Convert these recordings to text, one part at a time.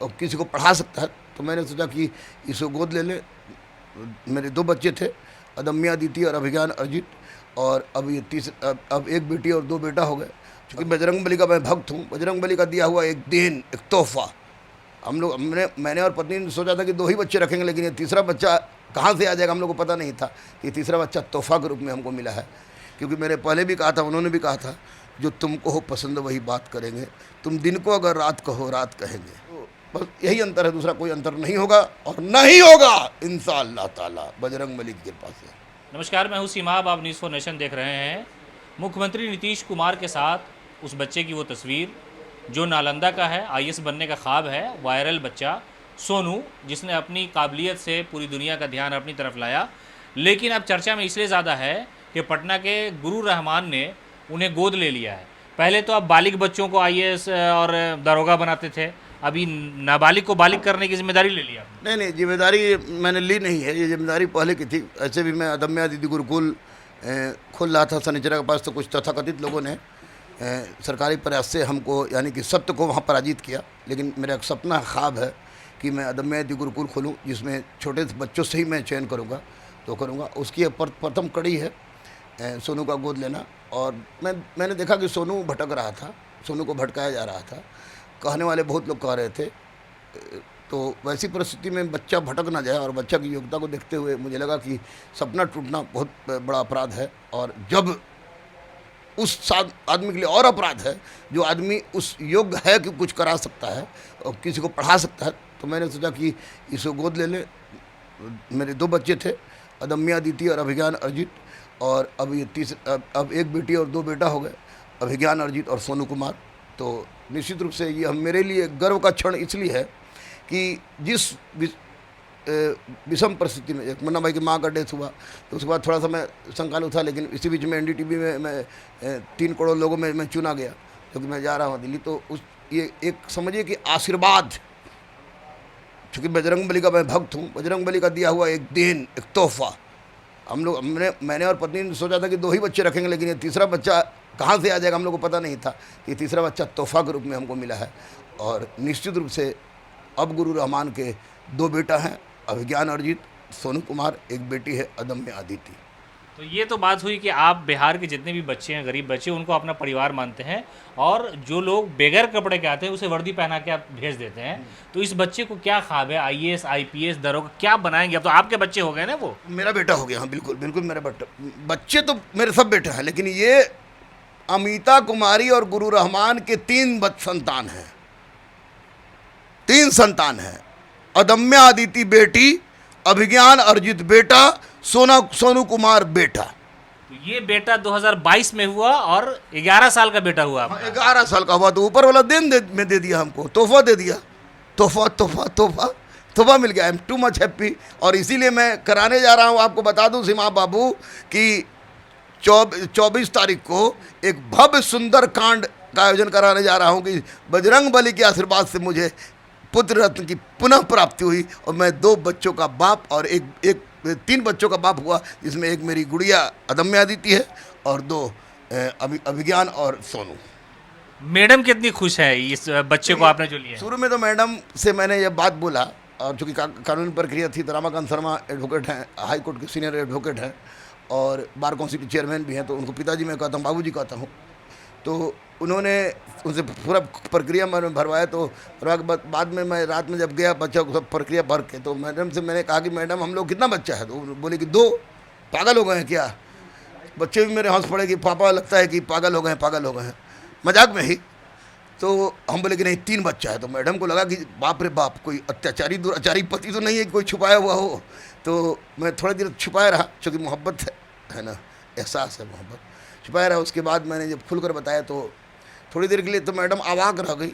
और किसी को पढ़ा सकता है, तो मैंने सोचा कि इसको गोद ले ले। मेरे 2 बच्चे थे, अदम्य अदिति और अभिज्ञान अर्जित, और अब ये अब एक बेटी और 2 बेटा हो गए। क्योंकि बजरंगबली का मैं भक्त हूँ, बजरंगबली का दिया हुआ एक देन, एक तोहफा। हम लोग मैंने और पत्नी ने सोचा था कि 2 ही बच्चे रखेंगे, लेकिन ये तीसरा बच्चा कहाँ से आ जाएगा हम लोग को पता नहीं था। ये तीसरा बच्चा तोहफा के रूप में हमको मिला है। क्योंकि मैंने पहले भी कहा था, उन्होंने भी कहा था, जो तुमको हो पसंद वही बात करेंगे, तुम दिन को अगर रात कहो रात कहेंगे। तो बस यही अंतर है, दूसरा कोई अंतर नहीं होगा और नहीं होगा इंशाअल्लाह ताला, बजरंगबली की कृपा से। नमस्कार, मैं हूं सीमाब, आप न्यूज़ फॉर नेशन देख रहे हैं। मुख्यमंत्री नीतीश कुमार के साथ उस बच्चे की वो तस्वीर जो नालंदा का है, आईएएस बनने का ख्वाब है, वायरल बच्चा सोनू, जिसने अपनी काबिलियत से पूरी दुनिया का ध्यान अपनी तरफ लाया। लेकिन अब चर्चा में इसलिए ज़्यादा है कि पटना के गुरु रहमान ने उन्हें गोद ले लिया है। पहले तो आप बालिग बच्चों को आईएएस और दरोगा बनाते थे, अभी नाबालिग को बालिग करने की जिम्मेदारी ले लिया। नहीं, जिम्मेदारी मैंने ली नहीं है, ये जिम्मेदारी पहले की थी। ऐसे भी मैं अदम्य अदिति गुरुकुल खोल रहा था सनिचरा के पास, तो कुछ तथाकथित लोगों ने सरकारी प्रयास से हमको, यानी कि सत्य को वहाँ पराजित किया। लेकिन मेरा एक सपना ख्वाब है कि मैं अदम्य अदिति गुरुकुल खोलूँ, जिसमें छोटे बच्चों से ही मैं चयन करूँगा तो करूँगा। उसकी प्रथम कड़ी है सोनू का गोद लेना। और मैंने देखा कि सोनू भटक रहा था, सोनू को भटकाया जा रहा था। कहने वाले बहुत लोग कह रहे थे, तो वैसी परिस्थिति में बच्चा भटक ना जाए, और बच्चा की योग्यता को देखते हुए मुझे लगा कि सपना टूटना बहुत बड़ा अपराध है। और जब उस आदमी के लिए और अपराध है जो आदमी उस योग्य है कि कुछ करा सकता है और किसी को पढ़ा सकता है, तो मैंने सोचा कि इसको गोद ले ले। मेरे 2 बच्चे थे, अदम्य अदिति और अभिज्ञान अर्जित, और अब ये अब एक बेटी और 2 बेटा हो गए, अभिज्ञान अर्जित और सोनू कुमार। तो निश्चित रूप से ये मेरे लिए गर्व का क्षण इसलिए है कि जिस विषम परिस्थिति में, एक मुन्ना भाई की माँ का डेथ हुआ, तो उसके बाद थोड़ा सा मैं संकाल उठा, लेकिन इसी बीच में एनडीटीवी में मैं 3 करोड़ लोगों में मैं चुना गया, क्योंकि मैं जा रहा हूँ दिल्ली। तो ये एक समझिए कि आशीर्वाद, चूँकि बजरंगबली का मैं भक्त हूँ, बजरंगबली का दिया हुआ एक देन, एक तोहफा। मैंने और पत्नी ने सोचा था कि 2 ही बच्चे रखेंगे, लेकिन ये तीसरा बच्चा कहाँ से आ जाएगा हम लोग को पता नहीं था। ये तीसरा बच्चा तोहफा के रूप में हमको मिला है। और निश्चित रूप से अब गुरु रहमान के 2 बेटा हैं, अभिज्ञान अर्जित, सोनू कुमार, एक बेटी है अदम्य अदिति। तो ये तो बात हुई कि आप बिहार के जितने भी बच्चे हैं, गरीब बच्चे, उनको अपना परिवार मानते हैं, और जो लोग बगैर कपड़े के आते हैं उसे वर्दी पहना के आप भेज देते हैं। तो इस बच्चे को क्या ख्वाब है, आईएएस, आईपीएस, दरोगा, क्या बनाएंगे? अब तो आपके बच्चे हो गए ना वो। मेरा बेटा हो गया, हाँ बिल्कुल बिल्कुल मेरा बेटा। बच्चे तो मेरे सब बेटे हैं, लेकिन ये अमिता कुमारी और गुरु रहमान के 3 संतान हैं, 3 संतान हैं। अदम्य अदिति बेटी, अभिज्ञान अर्जित बेटा, सोनू कुमार बेटा। तो ये बेटा 2022 में हुआ और 11 साल का बेटा हुआ। 11 साल का हुआ, तो ऊपर वाला दिन में दे दिया हमको, तोहफा दे दिया, तोहफा मिल गया। I am too much happy. और इसीलिए मैं कराने जा रहा हूँ। आपको बता दूँ सीमा बाबू कि 24 तारीख को एक भव्य सुंदर कांड का आयोजन कराने जा रहा हूँ कि बजरंगबली के आशीर्वाद से मुझे पुत्र रत्न की पुनः प्राप्ति हुई, और मैं 2 बच्चों का बाप और 3 बच्चों का बाप हुआ, जिसमें एक मेरी गुड़िया अदम्य अदिति है और 2 अभिज्ञान और सोनू। मैडम कितनी खुश है इस बच्चे को आपने जो लिया? शुरू में तो मैडम से मैंने ये बात बोला, और चूँकि कानूनी प्रक्रिया थी, तो रमाकांत शर्मा एडवोकेट हैं, हाई कोर्ट के सीनियर एडवोकेट हैं और बार काउंसिल के चेयरमैन भी हैं, तो उनको पिताजी मैं कहता हूँ, बाबूजी कहता हूँ। तो उन्होंने उनसे पूरा प्रक्रिया मैंने भरवाया। तो बाद में मैं रात में जब गया बच्चा को सब प्रक्रिया भर के, तो मैडम से मैंने कहा कि मैडम हम लोग कितना बच्चा है? तो बोले कि 2। पागल हो गए हैं क्या? बच्चे भी मेरे हंस पड़े कि पापा लगता है कि पागल हो गए हैं, मजाक में ही। तो हम बोले कि नहीं 3 बच्चा है। तो मैडम को लगा कि बाप रे बाप, कोई अत्याचारी दुराचारी पति तो नहीं है कि कोई छुपाया हुआ हो। तो मैं थोड़ी देर छुपाया रहा, क्योंकि मोहब्बत है ना, एहसास है, मोहब्बत छुपाया रहा। उसके बाद मैंने जब खुलकर बताया तो थोड़ी देर के लिए तो मैडम अवाक रह गई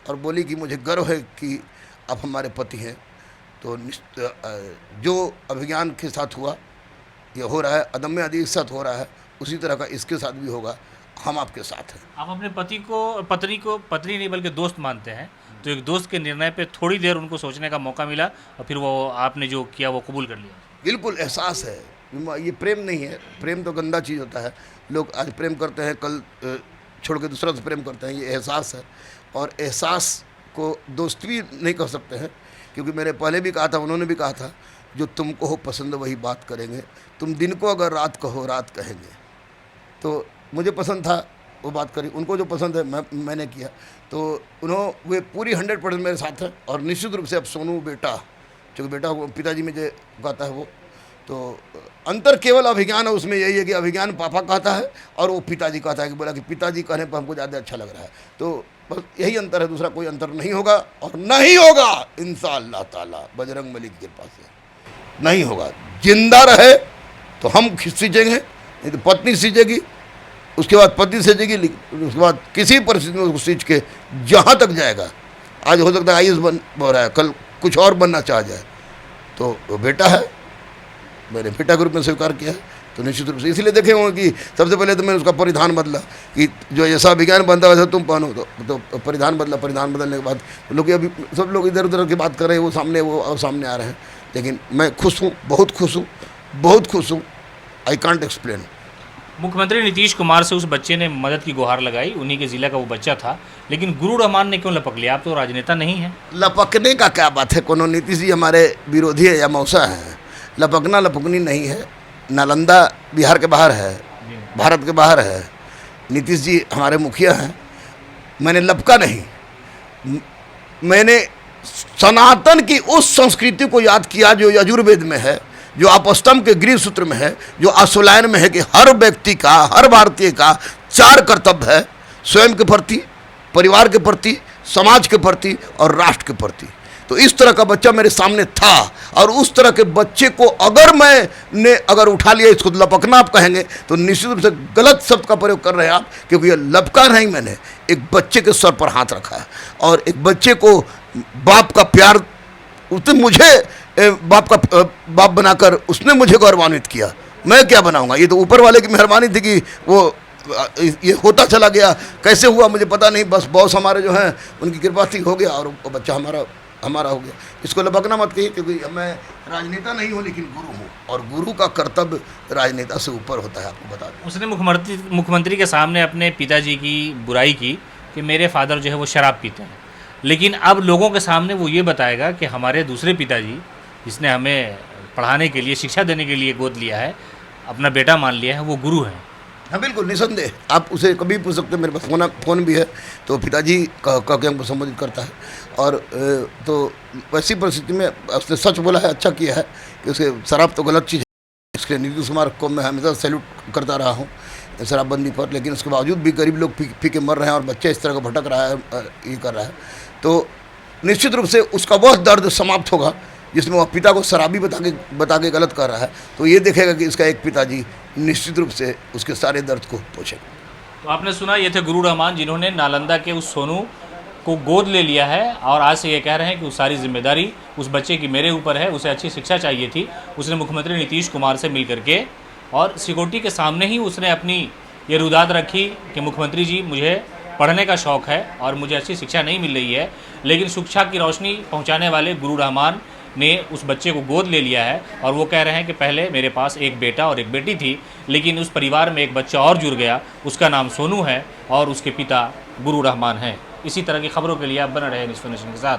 और बोली कि मुझे गर्व है कि आप हमारे पति हैं। तो जो अभिज्ञान के साथ हुआ, ये हो रहा है, अदम्य अदिति के साथ हो रहा है, उसी तरह का इसके साथ भी होगा। हम आपके साथ हैं। आप अपने पत्नी नहीं बल्कि दोस्त मानते हैं, तो एक दोस्त के निर्णय पे थोड़ी देर उनको सोचने का मौका मिला और फिर वो आपने जो किया वो कबूल कर लिया? बिल्कुल एहसास है। ये प्रेम नहीं है, प्रेम तो गंदा चीज़ होता है। लोग आज प्रेम करते हैं, कल छोड़ के दूसरा से प्रेम करते हैं। ये एहसास है, और एहसास को दोस्त भी नहीं कह सकते हैं, क्योंकि मैंने पहले भी कहा था, उन्होंने भी कहा था, जो तुमको हो पसंद वही बात करेंगे, तुम दिन को अगर रात कहो रात कहेंगे। तो मुझे पसंद था वो बात करी, उनको जो पसंद है मैंने किया। तो वे पूरी 100% मेरे साथ है। और निश्चित रूप से अब सोनू बेटा, चूँकि बेटा वो पिताजी में जो कहता है वो, तो अंतर केवल अभिज्ञान है उसमें, यही है कि अभिज्ञान पापा कहता है और वो पिताजी कहता है, कि बोला कि पिताजी कहने पर हमको ज़्यादा अच्छा लग रहा है। तो बस यही अंतर है, दूसरा कोई अंतर नहीं होगा और नहीं होगा इंशाअल्लाह ताला, बजरंग बली की कृपा से नहीं होगा। जिंदा रहे तो हम सींचेंगे, नहीं तो पत्नी सींचेगी, उसके बाद पति सींचेगी, उसके बाद किसी परिस्थिति में उसको सींच के जहाँ तक जाएगा। आज हो सकता है IAS बन हो रहा है, कल कुछ और बनना चाह जाए, तो वो बेटा है, मैंने बेटा के रूप में स्वीकार किया है। तो निश्चित रूप से इसलिए देखे होंगे कि सबसे पहले तो मैंने उसका परिधान बदला, कि जो ऐसा विज्ञान बनता है वैसा तुम पहनो, तो परिधान बदला। परिधान बदलने के बाद लोग अभी सब लोग इधर उधर की बात कर रहे हैं, वो सामने और सामने आ रहे हैं, लेकिन मैं खुश हूँ, बहुत खुश हूँ, बहुत खुश हूँ। I can't explain. मुख्यमंत्री नीतीश कुमार से उस बच्चे ने मदद की गुहार लगाई, उन्हीं के ज़िला का वो बच्चा था, लेकिन गुरु रहमान ने क्यों लपक लिया? आप तो राजनेता नहीं हैं। लपकने का क्या बात है? कोनो नीतीश जी हमारे विरोधी है या मौसा है? लपकना लपकनी नहीं है। नालंदा बिहार के बाहर है, भारत के बाहर है। नीतीश जी हमारे मुखिया हैं। मैंने लपका नहीं, मैंने सनातन की उस संस्कृति को याद किया जो यजुर्वेद में है, जो अपस्तंभ के गृह सूत्र में है, जो अश्वलायन में है, कि हर व्यक्ति का, हर भारतीय का 4 कर्तव्य है, स्वयं के प्रति, परिवार के प्रति, समाज के प्रति और राष्ट्र के प्रति। तो इस तरह का बच्चा मेरे सामने था, और उस तरह के बच्चे को अगर उठा लिया, इसको लपकना आप कहेंगे तो निश्चित रूप से गलत शब्द का प्रयोग कर रहे हैं आप, क्योंकि ये लपका नहीं, मैंने एक बच्चे के सर पर हाथ रखा है, और एक बच्चे को बाप का प्यार, उसने मुझे बाप बनाकर उसने मुझे गौरवान्वित किया। मैं क्या बनाऊंगा? ये तो ऊपर वाले की मेहरबानी थी कि वो ये होता चला गया। कैसे हुआ मुझे पता नहीं, बस बॉस हमारे जो हैं उनकी कृपा थी, हो गया, और वो बच्चा हमारा हो गया। इसको लपकना मत कहिए, क्योंकि मैं राजनेता नहीं हूँ, लेकिन गुरु हूँ, और गुरु का कर्तव्य राजनेता से ऊपर होता है, आपको बता दें। उसने मुख्यमंत्री के सामने अपने पिताजी की बुराई की कि मेरे फादर जो है वो शराब पीते हैं, लेकिन अब लोगों के सामने वो ये बताएगा कि हमारे दूसरे पिताजी, जिसने हमें पढ़ाने के लिए, शिक्षा देने के लिए गोद लिया है, अपना बेटा मान लिया है, वो गुरु हैं। हाँ बिल्कुल, निसंदेह। आप उसे कभी पूछ सकते हैं, मेरे पास फ़ोन भी है, तो पिताजी कह के हमको संबोधित करता है। और तो वैसी परिस्थिति में उसने सच बोला है, अच्छा किया है, कि उसके शराब तो गलत चीज़ है, इसके नीतीश कुमार को मैं हमेशा सैल्यूट करता रहा हूँ शराबबंदी पर, लेकिन उसके बावजूद भी गरीब लोग पी के मर रहे हैं, और बच्चा इस तरह का भटक रहा है, ये कर रहा है। तो निश्चित रूप से उसका वह दर्द समाप्त होगा जिसमें वह पिता को शराबी बता के गलत कर रहा है, तो ये देखेगा कि इसका एक पिताजी निश्चित रूप से उसके सारे दर्द को पोछेगा। तो आपने सुना, ये थे गुरु रहमान, जिन्होंने नालंदा के उस सोनू को गोद ले लिया है, और आज से ये कह रहे हैं कि उस सारी जिम्मेदारी उस बच्चे की मेरे ऊपर है, उसे अच्छी शिक्षा चाहिए थी। उसने मुख्यमंत्री नीतीश कुमार से मिल करके और सिक्योरिटी के सामने ही उसने अपनी ये रुदाद रखी कि मुख्यमंत्री जी, मुझे पढ़ने का शौक़ है और मुझे अच्छी शिक्षा नहीं मिल रही है, लेकिन शिक्षा की रोशनी पहुँचाने वाले गुरु रहमान ने उस बच्चे को गोद ले लिया है। और वो कह रहे हैं कि पहले मेरे पास एक बेटा और एक बेटी थी, लेकिन उस परिवार में एक बच्चा और जुड़ गया, उसका नाम सोनू है, और उसके पिता गुरु रहमान हैं। इसी तरह की खबरों के लिए आप बने रहे न्यूज़ नेशन के साथ।